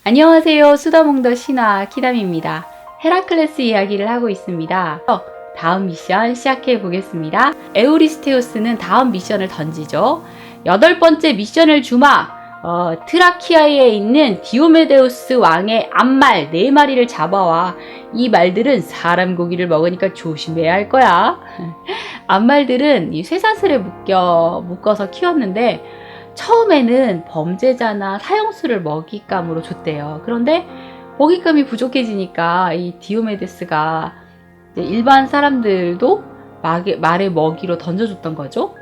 안녕하세요. 수다몽더 신화 키담입니다. 헤라클레스 이야기를 하고 있습니다. 다음 미션 시작해 보겠습니다. 에우리스테우스는 다음 미션을 던지죠. 8번째 미션을 주마! 트라키아에 있는 디오메데우스 왕의 암말 4마리를 잡아와. 이 말들은 사람 고기를 먹으니까 조심해야 할 거야. 암말들은 이 쇠사슬에 묶어서 키웠는데 처음에는 범죄자나 사형수를 먹잇감으로 줬대요. 그런데 먹잇감이 부족해지니까 이 디오메데스가 일반 사람들도 말의 먹이로 던져줬던 거죠.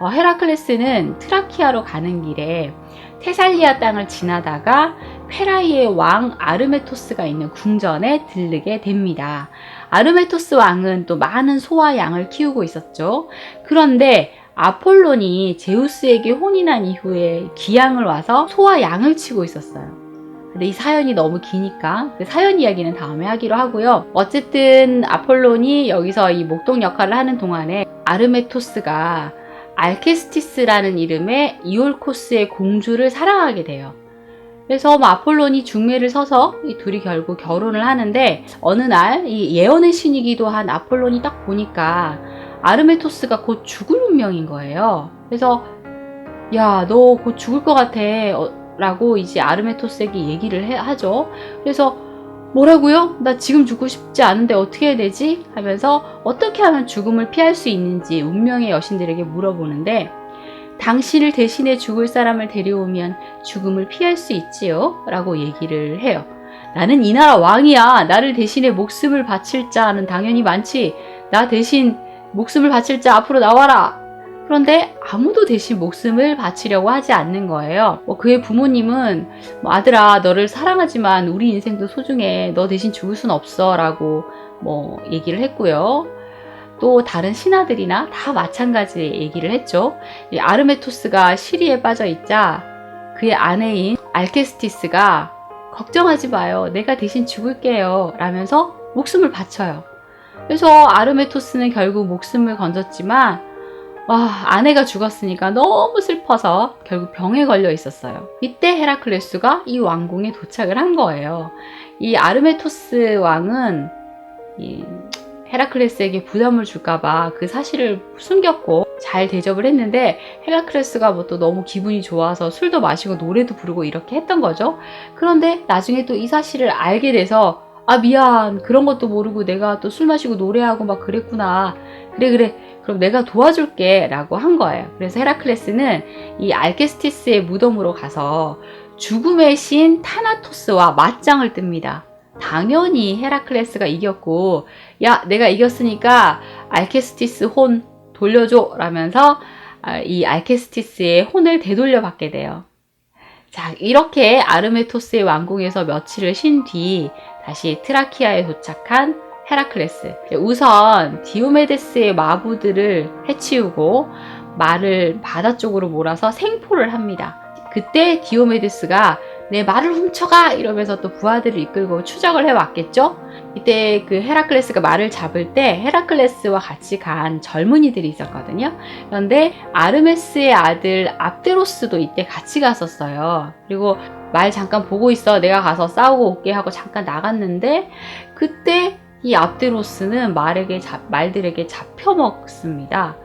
헤라클레스는 트라키아로 가는 길에 테살리아 땅을 지나다가 페라이의 왕 아르메토스가 있는 궁전에 들르게 됩니다. 아르메토스 왕은 또 많은 소와 양을 키우고 있었죠. 그런데 아폴론이 제우스에게 혼이 난 이후에 귀양을 와서 소와 양을 치고 있었어요. 근데 이 사연이 너무 기니까 그 사연 이야기는 다음에 하기로 하고요. 어쨌든 아폴론이 여기서 이 목동 역할을 하는 동안에 아르메토스가 알케스티스라는 이름의 이올코스의 공주를 사랑하게 돼요. 그래서 아폴론이 중매를 서서 이 둘이 결국 결혼을 하는데 어느 날 이 예언의 신이기도 한 아폴론이 딱 보니까 아르메토스가 곧 죽을 운명인 거예요. 그래서 야, 너 곧 죽을 것 같아 라고 이제 아르메토스에게 얘기를 하죠. 그래서 뭐라고요? 나 지금 죽고 싶지 않은데 어떻게 해야 되지? 하면서 어떻게 하면 죽음을 피할 수 있는지 운명의 여신들에게 물어보는데 당신을 대신해 죽을 사람을 데려오면 죽음을 피할 수 있지요? 라고 얘기를 해요. 나는 이 나라 왕이야. 나를 대신해 목숨을 바칠 자는 당연히 많지. 나 대신 목숨을 바칠 자 앞으로 나와라. 그런데 아무도 대신 목숨을 바치려고 하지 않는 거예요. 그의 부모님은 아들아, 너를 사랑하지만 우리 인생도 소중해. 너 대신 죽을 순 없어 라고 얘기를 했고요. 또 다른 신하들이나 다 마찬가지 얘기를 했죠. 이 아르메토스가 시리에 빠져 있자 그의 아내인 알케스티스가 걱정하지 마요. 내가 대신 죽을게요 라면서 목숨을 바쳐요. 그래서 아르메토스는 결국 목숨을 건졌지만 아내가 죽었으니까 너무 슬퍼서 결국 병에 걸려 있었어요. 이때 헤라클레스가 이 왕궁에 도착을 한 거예요. 이 아르메토스 왕은 헤라클레스에게 부담을 줄까봐 그 사실을 숨겼고 잘 대접을 했는데 헤라클레스가 또 너무 기분이 좋아서 술도 마시고 노래도 부르고 이렇게 했던 거죠. 그런데 나중에 또 이 사실을 알게 돼서 미안, 그런 것도 모르고 내가 또 술 마시고 노래하고 막 그랬구나. 그래 그럼 내가 도와줄게 라고 한 거예요. 그래서 헤라클레스는 이 알케스티스의 무덤으로 가서 죽음의 신 타나토스와 맞짱을 뜹니다. 당연히 헤라클레스가 이겼고 야, 내가 이겼으니까 알케스티스 혼 돌려줘 라면서 이 알케스티스의 혼을 되돌려 받게 돼요. 자, 이렇게 아르메토스의 왕궁에서 며칠을 쉰 뒤 다시 트라키아에 도착한 헤라클레스. 우선 디오메데스의 마부들을 해치우고 말을 바다 쪽으로 몰아서 생포를 합니다. 그때 디오메데스가 내 말을 훔쳐가! 이러면서 또 부하들을 이끌고 추적을 해왔겠죠? 이때 그 헤라클레스가 말을 잡을 때 헤라클레스와 같이 간 젊은이들이 있었거든요. 그런데 아르메스의 아들 압데로스도 이때 같이 갔었어요. 그리고 말 잠깐 보고 있어. 내가 가서 싸우고 올게 하고 잠깐 나갔는데 그때 이 압데로스는 말들에게 잡혀먹습니다.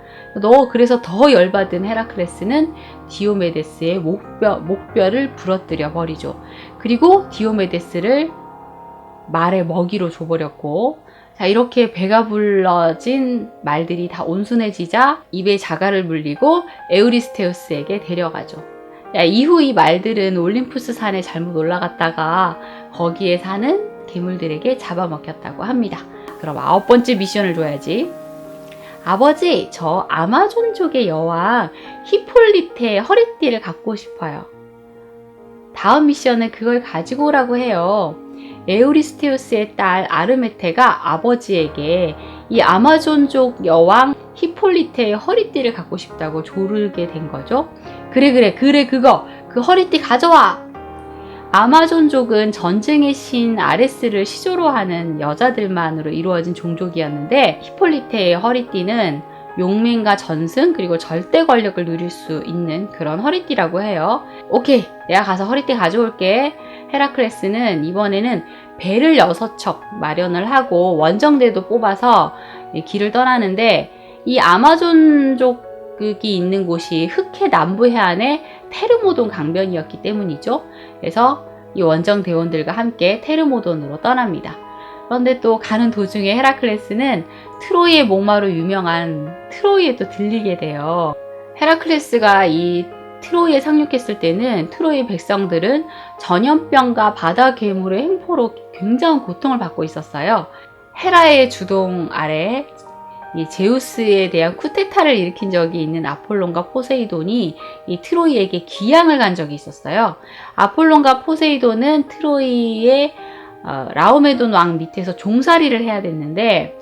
그래서 더 열받은 헤라클레스는 디오메데스의 목뼈를 부러뜨려 버리죠. 그리고 디오메데스를 말의 먹이로 줘버렸고, 자, 이렇게 배가 불러진 말들이 다 온순해지자 입에 자갈을 물리고 에우리스테우스에게 데려가죠. 이후 이 말들은 올림푸스 산에 잘못 올라갔다가 거기에 사는 괴물들에게 잡아먹혔다고 합니다. 그럼 9번째 미션을 줘야지. 아버지, 저 아마존족의 여왕 히폴리테의 허리띠를 갖고 싶어요. 다음 미션은 그걸 가지고 오라고 해요. 에우리스테우스의 딸 아르메테가 아버지에게 이 아마존족 여왕 히폴리테의 허리띠를 갖고 싶다고 조르게 된 거죠. 그래 그거 그 허리띠 가져와! 아마존족은 전쟁의 신 아레스를 시조로 하는 여자들만으로 이루어진 종족이었는데 히폴리테의 허리띠는 용맹과 전승 그리고 절대 권력을 누릴 수 있는 그런 허리띠라고 해요. 오케이, 내가 가서 허리띠 가져올게. 헤라클레스는 이번에는 배를 6척 마련을 하고 원정대도 뽑아서 길을 떠나는데, 이 아마존족이 있는 곳이 흑해 남부 해안의 테르모돈 강변이었기 때문이죠. 그래서 이 원정대원들과 함께 테르모돈으로 떠납니다. 그런데 또 가는 도중에 헤라클레스는 트로이의 목마로 유명한 트로이에 또 들리게 돼요. 헤라클레스가 이 트로이에 상륙했을 때는 트로이 백성들은 전염병과 바다 괴물의 횡포로 굉장한 고통을 받고 있었어요. 헤라의 주동 아래 이 제우스에 대한 쿠데타를 일으킨 적이 있는 아폴론과 포세이돈이 이 트로이에게 기양을 간 적이 있었어요. 아폴론과 포세이돈은 트로이의 라오메돈 왕 밑에서 종살이를 해야 됐는데,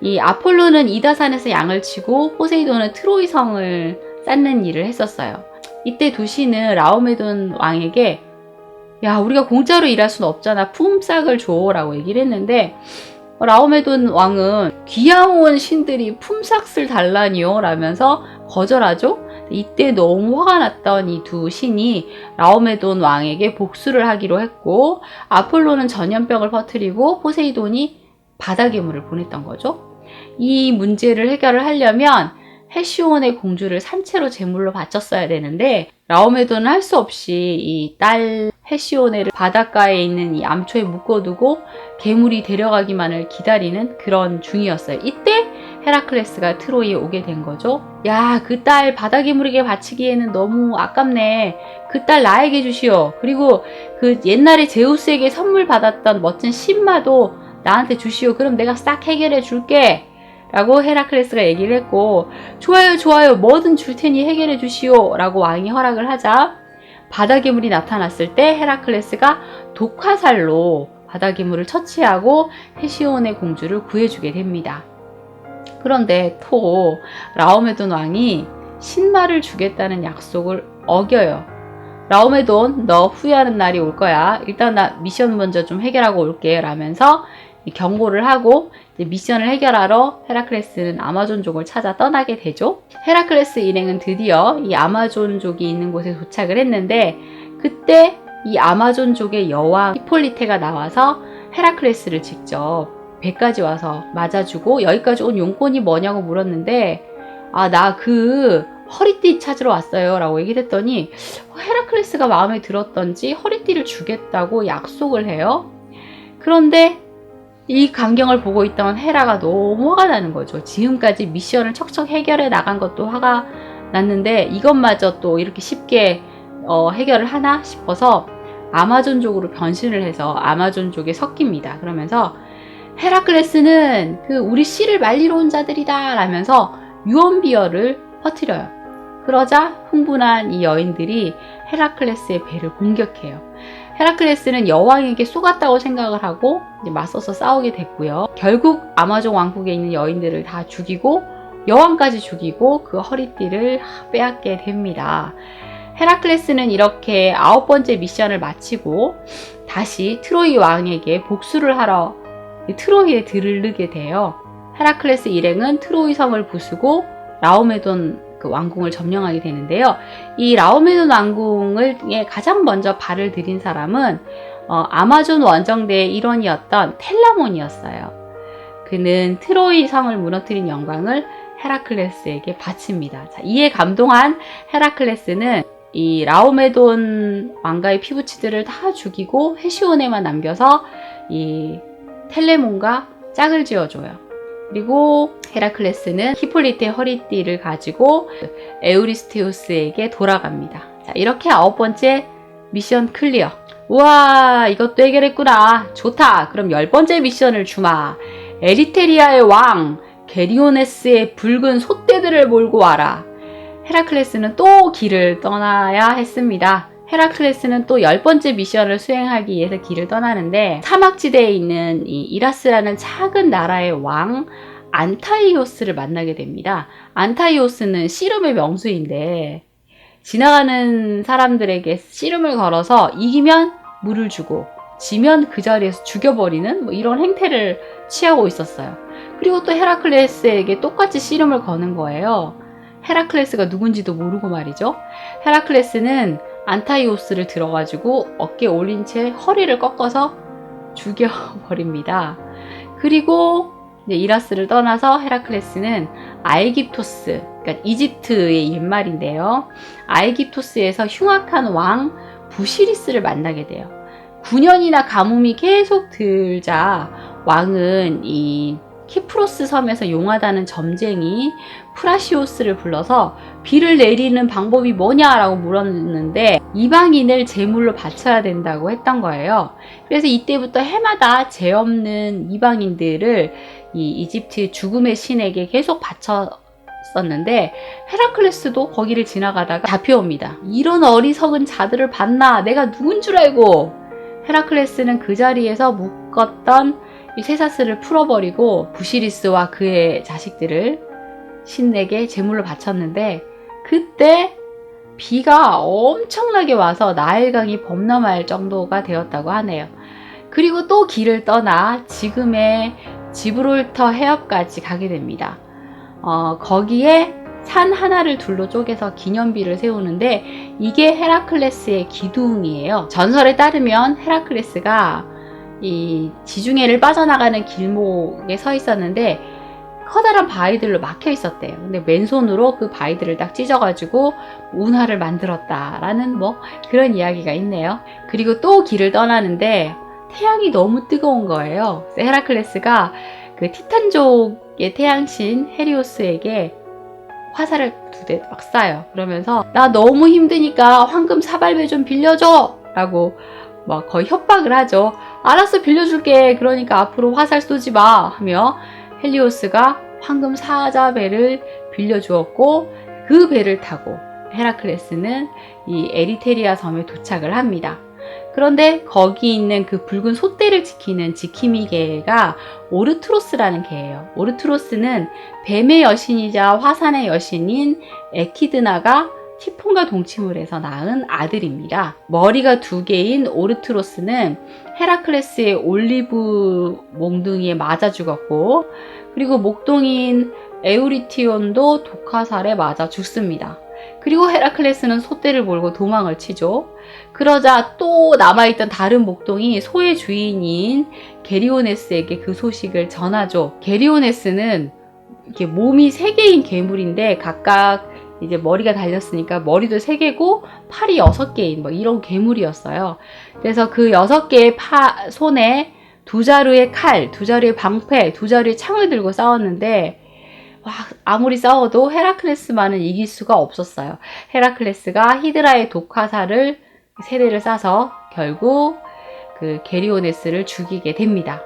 이 아폴로는 이다산에서 양을 치고 포세이돈은 트로이 성을 쌓는 일을 했었어요. 이때 도시는 라오메돈 왕에게 야, 우리가 공짜로 일할 수는 없잖아, 품삯을 줘 라고 얘기를 했는데, 라오메돈 왕은 귀양 온 신들이 품삯을 달라니요 라면서 거절하죠. 이때 너무 화가 났던 이 두 신이 라오메돈 왕에게 복수를 하기로 했고, 아폴로는 전염병을 퍼뜨리고 포세이돈이 바다 괴물을 보냈던 거죠. 이 문제를 해결을 하려면 헤시온의 공주를 산채로 제물로 바쳤어야 되는데, 라오메돈은 할 수 없이 이 딸 헤시오네를 바닷가에 있는 이 암초에 묶어두고 괴물이 데려가기만을 기다리는 그런 중이었어요. 이때 헤라클레스가 트로이에 오게 된 거죠. 야, 그 딸 바다 괴물에게 바치기에는 너무 아깝네. 그 딸 나에게 주시오. 그리고 그 옛날에 제우스에게 선물 받았던 멋진 신마도 나한테 주시오. 그럼 내가 싹 해결해 줄게 라고 헤라클레스가 얘기를 했고, 좋아요 좋아요, 뭐든 줄 테니 해결해 주시오 라고 왕이 허락을 하자 바다 괴물이 나타났을 때 헤라클레스가 독화살로 바다 괴물을 처치하고 헤시온의 공주를 구해주게 됩니다. 그런데 또 라오메돈 왕이 신마를 주겠다는 약속을 어겨요. 라오메돈, 너 후회하는 날이 올 거야. 일단 나 미션 먼저 좀 해결하고 올게 라면서 경고를 하고 미션을 해결하러 헤라클레스는 아마존족을 찾아 떠나게 되죠. 헤라클레스 일행은 드디어 이 아마존족이 있는 곳에 도착을 했는데, 그때 이 아마존족의 여왕 히폴리테가 나와서 헤라클레스를 직접 배까지 와서 맞아주고, 여기까지 온 용건이 뭐냐고 물었는데, 아, 나 그 허리띠 찾으러 왔어요 라고 얘기를 했더니, 헤라클레스가 마음에 들었던지 허리띠를 주겠다고 약속을 해요. 그런데 이 광경을 보고 있던 헤라가 너무 화가 나는 거죠. 지금까지 미션을 척척 해결해 나간 것도 화가 났는데 이것마저 또 이렇게 쉽게 해결을 하나 싶어서 아마존족으로 변신을 해서 아마존족에 섞입니다. 그러면서 헤라클레스는 그 우리 씨를 말리러 온 자들이다 라면서 유언비어를 퍼뜨려요. 그러자 흥분한 이 여인들이 헤라클레스의 배를 공격해요. 헤라클레스는 여왕에게 속았다고 생각을 하고 이제 맞서서 싸우게 됐고요. 결국 아마존 왕국에 있는 여인들을 다 죽이고 여왕까지 죽이고 그 허리띠를 빼앗게 됩니다. 헤라클레스는 이렇게 9번째 미션을 마치고 다시 트로이 왕에게 복수를 하러 트로이에 들르게 돼요. 헤라클레스 일행은 트로이 성을 부수고 라오메돈 그 왕궁을 점령하게 되는데요. 이 라오메돈 왕궁에 가장 먼저 발을 들인 사람은 아마존 원정대의 일원이었던 텔라몬이었어요. 그는 트로이 성을 무너뜨린 영광을 헤라클레스에게 바칩니다. 자, 이에 감동한 헤라클레스는 이 라오메돈 왕가의 피부치들을 다 죽이고 헤시온에만 남겨서 이 텔레몬과 짝을 지어줘요. 그리고 헤라클레스는 히폴리테의 허리띠를 가지고 에우리스테우스에게 돌아갑니다. 자, 이렇게 9번째 미션 클리어. 우와, 이것도 해결했구나. 좋다. 그럼 10번째 미션을 주마. 에리테리아의 왕 게리오네스의 붉은 솥대들을 몰고 와라. 헤라클레스는 또 길을 떠나야 했습니다. 헤라클레스는 또 10번째 미션을 수행하기 위해서 길을 떠나는데, 사막지대에 있는 이 이라스라는 작은 나라의 왕 안타이오스를 만나게 됩니다. 안타이오스는 씨름의 명수인데 지나가는 사람들에게 씨름을 걸어서 이기면 물을 주고 지면 그 자리에서 죽여버리는 이런 행태를 취하고 있었어요. 그리고 또 헤라클레스에게 똑같이 씨름을 거는 거예요. 헤라클레스가 누군지도 모르고 말이죠. 헤라클레스는 안타이오스를 들어가지고 어깨에 올린 채 허리를 꺾어서 죽여버립니다. 그리고 이제 이라스를 떠나서 헤라클레스는 아이깁토스, 그러니까 이집트의 옛말인데요. 아이깁토스에서 흉악한 왕 부시리스를 만나게 돼요. 9년이나 가뭄이 계속 들자 왕은 이 키프로스 섬에서 용하다는 점쟁이 프라시오스를 불러서 비를 내리는 방법이 뭐냐라고 물었는데 이방인을 제물로 바쳐야 된다고 했던 거예요. 그래서 이때부터 해마다 죄 없는 이방인들을 이 이집트 죽음의 신에게 계속 바쳤었는데 헤라클레스도 거기를 지나가다가 잡혀옵니다. 이런 어리석은 자들을 봤나? 내가 누군 줄 알고. 헤라클레스는 그 자리에서 묶었던 이 쇠사슬을 풀어버리고 부시리스와 그의 자식들을 신에게 제물로 바쳤는데 그때 비가 엄청나게 와서 나일강이 범람할 정도가 되었다고 하네요. 그리고 또 길을 떠나 지금의 지브롤터 해협까지 가게 됩니다. 거기에 산 하나를 둘로 쪼개서 기념비를 세우는데 이게 헤라클레스의 기둥이에요. 전설에 따르면 헤라클레스가 이 지중해를 빠져나가는 길목에 서 있었는데 커다란 바위들로 막혀 있었대요. 근데 맨손으로 그 바위들을 딱 찢어가지고 운하를 만들었다라는 뭐 그런 이야기가 있네요. 그리고 또 길을 떠나는데 태양이 너무 뜨거운 거예요. 그래서 헤라클레스가 그 티탄족의 태양신 헤리오스에게 화살을 2대 막 쏴요. 그러면서 나 너무 힘드니까 황금 사발배 좀 빌려줘! 라고 막 거의 협박을 하죠. 알았어, 빌려줄게. 그러니까 앞으로 화살 쏘지 마 하며 헬리오스가 황금 사자배를 빌려주었고 그 배를 타고 헤라클레스는 이 에리테리아 섬에 도착을 합니다. 그런데 거기 있는 그 붉은 솥대를 지키는 지키미 개가 오르트로스라는 개예요. 오르트로스는 뱀의 여신이자 화산의 여신인 에키드나가 티폰과 동침을 해서 낳은 아들입니다. 머리가 2개인 오르트로스는 헤라클레스의 올리브 몽둥이에 맞아 죽었고 그리고 목동인 에우리티온도 독화살에 맞아 죽습니다. 그리고 헤라클레스는 솥대를 몰고 도망을 치죠. 그러자 또 남아있던 다른 목동이 소의 주인인 게리오네스에게 그 소식을 전하죠. 게리오네스는 이렇게 몸이 3개인 괴물인데 각각 이제 머리가 달렸으니까 머리도 3개고 팔이 6개인 뭐 이런 괴물이었어요. 그래서 그 6개의 손에 2자루의 칼, 2자루의 방패, 2자루의 창을 들고 싸웠는데 아무리 싸워도 헤라클레스만은 이길 수가 없었어요. 헤라클레스가 히드라의 독화살을 3대를 쏴서 결국 그 게리오네스를 죽이게 됩니다.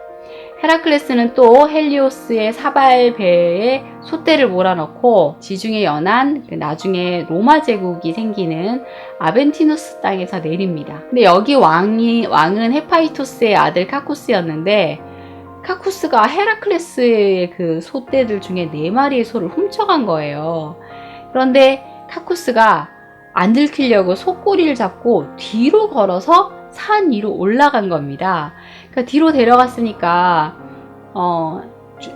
헤라클레스는 또 헬리오스의 사발배에 솥대를 몰아넣고 지중해 연안 나중에 로마 제국이 생기는 아벤티누스 땅에서 내립니다. 근데 여기 왕은 헤파이토스의 아들 카쿠스였는데 카쿠스가 헤라클레스의 그 솥대들 중에 4마리의 소를 훔쳐간 거예요. 그런데 카쿠스가 안 들키려고 솥꼬리를 잡고 뒤로 걸어서 산 위로 올라간 겁니다. 그러니까 뒤로 데려갔으니까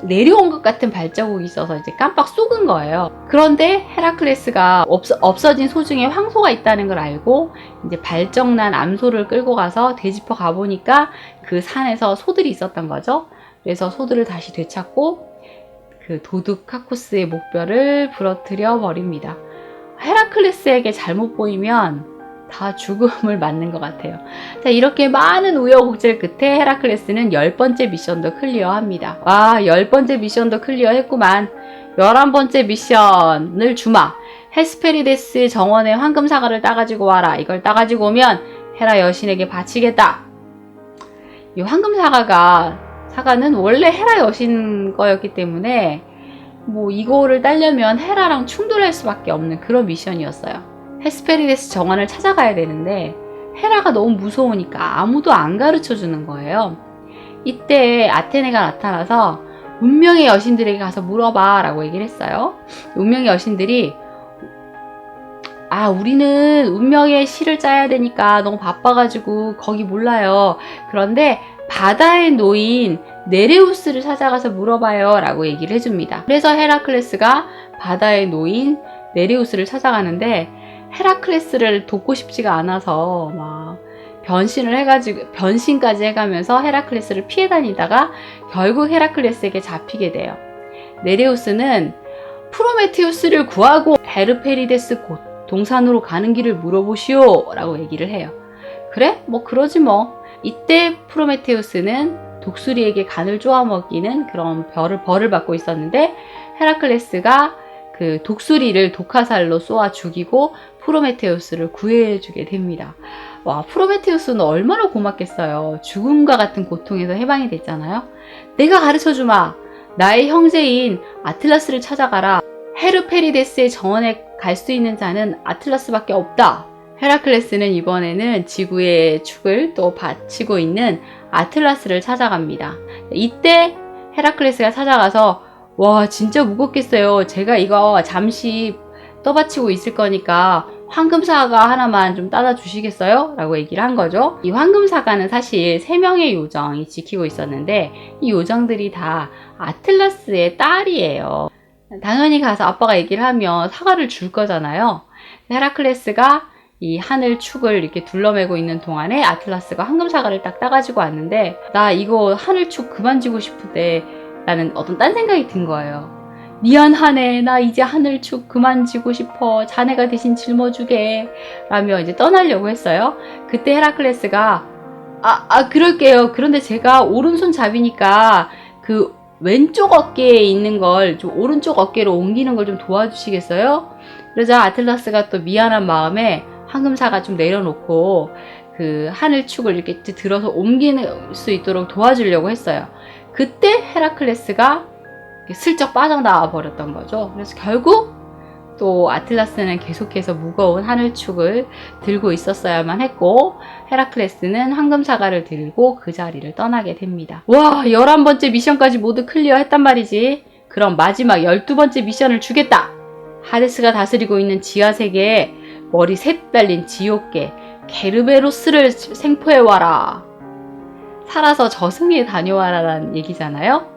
내려온 것 같은 발자국이 있어서 이제 깜빡 쏘은 거예요. 그런데 헤라클레스가 없어진 소 중에 황소가 있다는 걸 알고 이제 발정난 암소를 끌고 가서 되짚어 가보니까 그 산에서 소들이 있었던 거죠. 그래서 소들을 다시 되찾고 그 도둑 카쿠스의 목뼈를 부러뜨려 버립니다. 헤라클레스에게 잘못 보이면 다 죽음을 맞는 것 같아요. 자, 이렇게 많은 우여곡절 끝에 헤라클레스는 10번째 미션도 클리어합니다. 와, 10번째 미션도 클리어했구만. 11번째 미션을 주마. 헤스페리데스 정원의 황금 사과를 따가지고 와라. 이걸 따가지고 오면 헤라 여신에게 바치겠다. 이 황금 사과는 원래 헤라 여신 거였기 때문에 뭐 이거를 따려면 헤라랑 충돌할 수밖에 없는 그런 미션이었어요. 헤스페리데스 정원을 찾아가야 되는데 헤라가 너무 무서우니까 아무도 안 가르쳐 주는 거예요. 이때 아테네가 나타나서 운명의 여신들에게 가서 물어봐 라고 얘기를 했어요. 운명의 여신들이 우리는 운명의 시를 짜야 되니까 너무 바빠가지고 거기 몰라요. 그런데 바다의 노인 네레우스를 찾아가서 물어봐요 라고 얘기를 해줍니다. 그래서 헤라클레스가 바다의 노인 네레우스를 찾아가는데 헤라클레스를 돕고 싶지가 않아서 막 변신을 해가지고 변신까지 해가면서 헤라클레스를 피해 다니다가 결국 헤라클레스에게 잡히게 돼요. 네레우스는 프로메테우스를 구하고 헤르페리데스 동산으로 가는 길을 물어보시오 라고 얘기를 해요. 그래? 뭐 그러지 뭐. 이때 프로메테우스는 독수리에게 간을 쪼아 먹이는 그런 벌을 받고 있었는데 헤라클레스가 그 독수리를 독화살로 쏘아 죽이고 프로메테우스를 구해주게 됩니다. 와, 프로메테우스는 얼마나 고맙겠어요. 죽음과 같은 고통에서 해방이 됐잖아요. 내가 가르쳐주마. 나의 형제인 아틀라스를 찾아가라. 헤르페리데스의 정원에 갈 수 있는 자는 아틀라스밖에 없다. 헤라클레스는 이번에는 지구의 축을 또 바치고 있는 아틀라스를 찾아갑니다. 이때 헤라클레스가 찾아가서 와, 진짜 무겁겠어요. 제가 이거 잠시 떠받치고 있을 거니까 황금사과 하나만 좀 따다 주시겠어요? 라고 얘기를 한 거죠. 이 황금사과는 사실 3명의 요정이 지키고 있었는데 이 요정들이 다 아틀라스의 딸이에요. 당연히 가서 아빠가 얘기를 하면 사과를 줄 거잖아요. 헤라클레스가 이 하늘 축을 이렇게 둘러매고 있는 동안에 아틀라스가 황금사과를 딱 따가지고 왔는데 나 이거 하늘 축 그만 지고 싶은데 라는 어떤 딴 생각이 든 거예요. 미안하네. 나 이제 하늘축 그만 지고 싶어. 자네가 대신 짊어주게. 라며 이제 떠나려고 했어요. 그때 헤라클레스가 그럴게요. 그런데 제가 오른손잡이니까 그 왼쪽 어깨에 있는 걸 좀 오른쪽 어깨로 옮기는 걸 좀 도와주시겠어요? 그러자 아틀라스가 또 미안한 마음에 황금사가 좀 내려놓고 그 하늘축을 이렇게 들어서 옮길 수 있도록 도와주려고 했어요. 그때 헤라클레스가 슬쩍 빠져나와 버렸던 거죠. 그래서 결국 또 아틀라스는 계속해서 무거운 하늘축을 들고 있었어야만 했고 헤라클레스는 황금사과를 들고 그 자리를 떠나게 됩니다. 와, 11번째 미션까지 모두 클리어했단 말이지. 그럼 마지막 12번째 미션을 주겠다. 하데스가 다스리고 있는 지하세계에 머리 셋 달린 지옥계 게르베로스를 생포해와라. 살아서 저승에 다녀와라라는 얘기잖아요.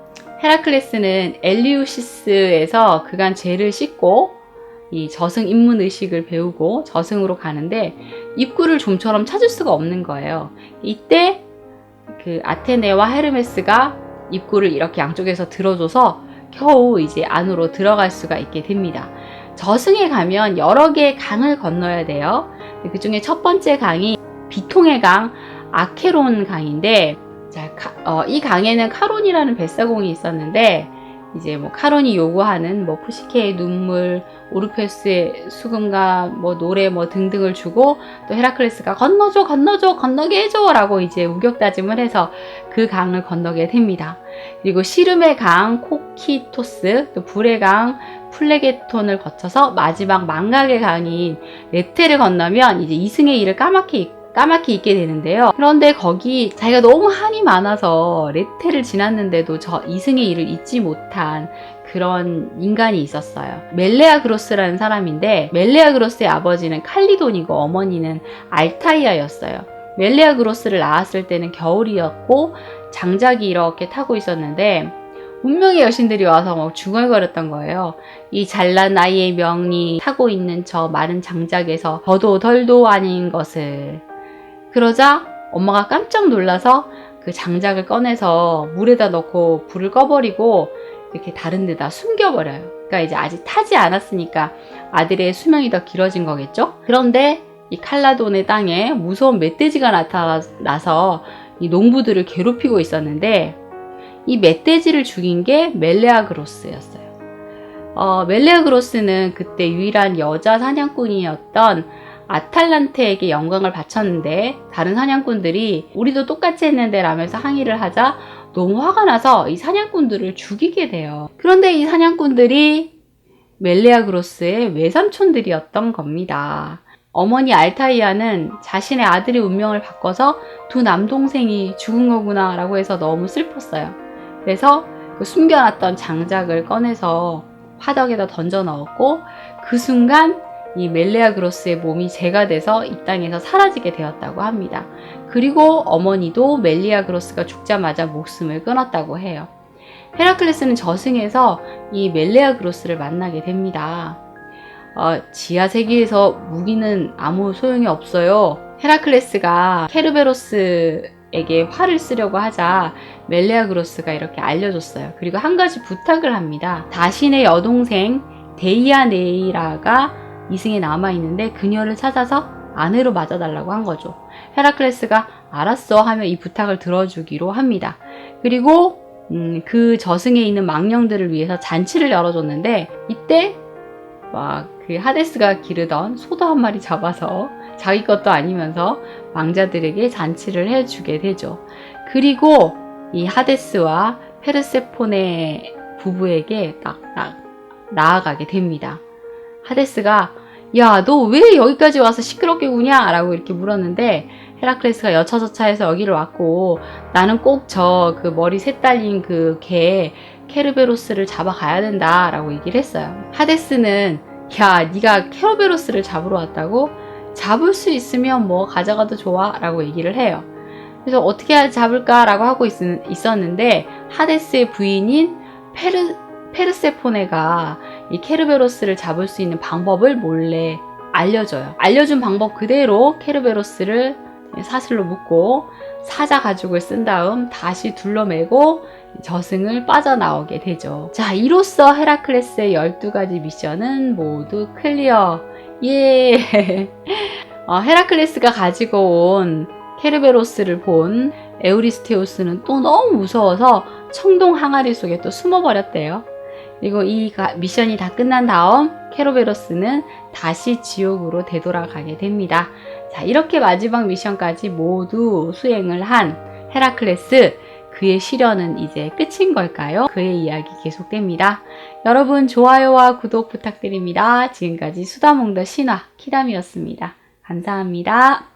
헤라클레스는 엘리우시스에서 그간 죄를 씻고 이 저승 입문의식을 배우고 저승으로 가는데 입구를 좀처럼 찾을 수가 없는 거예요. 이때 그 아테네와 헤르메스가 입구를 이렇게 양쪽에서 들어줘서 겨우 이제 안으로 들어갈 수가 있게 됩니다. 저승에 가면 여러 개의 강을 건너야 돼요. 그 중에 첫 번째 강이 비통의 강, 아케론 강인데 이 강에는 카론이라는 뱃사공이 있었는데 이제 뭐 카론이 요구하는 뭐 푸시케의 눈물, 오르페스의 수금과 뭐 노래 뭐 등등을 주고 또 헤라클레스가 건너게 해줘 라고 이제 우격다짐을 해서 그 강을 건너게 됩니다. 그리고 시름의 강 코키토스, 또 불의 강 플레게톤을 거쳐서 마지막 망각의 강인 레테를 건너면 이제 이승의 일을 까맣게 있게 되는데요. 그런데 거기 자기가 너무 한이 많아서 레테를 지났는데도 저 이승의 일을 잊지 못한 그런 인간이 있었어요. 멜레아그로스라는 사람인데 멜레아그로스의 아버지는 칼리돈이고 어머니는 알타이아였어요. 멜레아그로스를 낳았을 때는 겨울이었고 장작이 이렇게 타고 있었는데 운명의 여신들이 와서 막 중얼거렸던 거예요. 이 잘난 아이의 명이 타고 있는 저 마른 장작에서 더도 덜도 아닌 것을. 그러자 엄마가 깜짝 놀라서 그 장작을 꺼내서 물에다 넣고 불을 꺼버리고 이렇게 다른 데다 숨겨버려요. 그러니까 이제 아직 타지 않았으니까 아들의 수명이 더 길어진 거겠죠? 그런데 이 칼라돈의 땅에 무서운 멧돼지가 나타나서 이 농부들을 괴롭히고 있었는데 이 멧돼지를 죽인 게 멜레아그로스였어요. 멜레아그로스는 그때 유일한 여자 사냥꾼이었던 아탈란테에게 영광을 바쳤는데 다른 사냥꾼들이 우리도 똑같이 했는데 라면서 항의를 하자 너무 화가 나서 이 사냥꾼들을 죽이게 돼요. 그런데 이 사냥꾼들이 멜레아그로스의 외삼촌들이었던 겁니다. 어머니 알타이아는 자신의 아들의 운명을 바꿔서 두 남동생이 죽은 거구나 라고 해서 너무 슬펐어요. 그래서 그 숨겨놨던 장작을 꺼내서 화덕에다 던져 넣었고 그 순간 이 멜레아그로스의 몸이 재가 돼서 이 땅에서 사라지게 되었다고 합니다. 그리고 어머니도 멜레아그로스가 죽자마자 목숨을 끊었다고 해요. 헤라클레스는 저승에서 이 멜레아그로스를 만나게 됩니다. 지하 세계에서 무기는 아무 소용이 없어요. 헤라클레스가 케르베로스에게 활을 쓰려고 하자 멜레아그로스가 이렇게 알려줬어요. 그리고 한 가지 부탁을 합니다. 자신의 여동생 데이아네이라가 이승에 남아있는데 그녀를 찾아서 아내로 맞아달라고 한 거죠. 헤라클레스가 알았어 하며 이 부탁을 들어주기로 합니다. 그리고 그 저승에 있는 망령들을 위해서 잔치를 열어줬는데 이때 막 그 하데스가 기르던 소도 한 마리 잡아서 자기 것도 아니면서 왕자들에게 잔치를 해주게 되죠. 그리고 이 하데스와 페르세포네 부부에게 딱 나아가게 됩니다. 하데스가 야, 너 왜 여기까지 와서 시끄럽게 구냐? 라고 이렇게 물었는데 헤라클레스가 여차저차해서 여기를 왔고 나는 꼭 저 그 머리 셋 달린 그 개 케르베로스를 잡아가야 된다 라고 얘기를 했어요. 하데스는 야, 네가 케르베로스를 잡으러 왔다고? 잡을 수 있으면 뭐 가져가도 좋아 라고 얘기를 해요. 그래서 어떻게 잡을까 라고 하고 있었는데 하데스의 부인인 페르세포네가 이 케르베로스를 잡을 수 있는 방법을 몰래 알려줘요. 알려준 방법 그대로 케르베로스를 사슬로 묶고 사자 가죽을 쓴 다음 다시 둘러매고 저승을 빠져나오게 되죠. 자, 이로써 헤라클레스의 12가지 미션은 모두 클리어. 예. 헤라클레스가 가지고 온 케르베로스를 본 에우리스테우스는 또 너무 무서워서 청동 항아리 속에 또 숨어버렸대요. 그리고 이 미션이 다 끝난 다음 케르베로스는 다시 지옥으로 되돌아가게 됩니다. 자, 이렇게 마지막 미션까지 모두 수행을 한 헤라클레스, 그의 시련은 이제 끝인 걸까요? 그의 이야기 계속됩니다. 여러분 좋아요와 구독 부탁드립니다. 지금까지 수다몽더 신화 키담이었습니다. 감사합니다.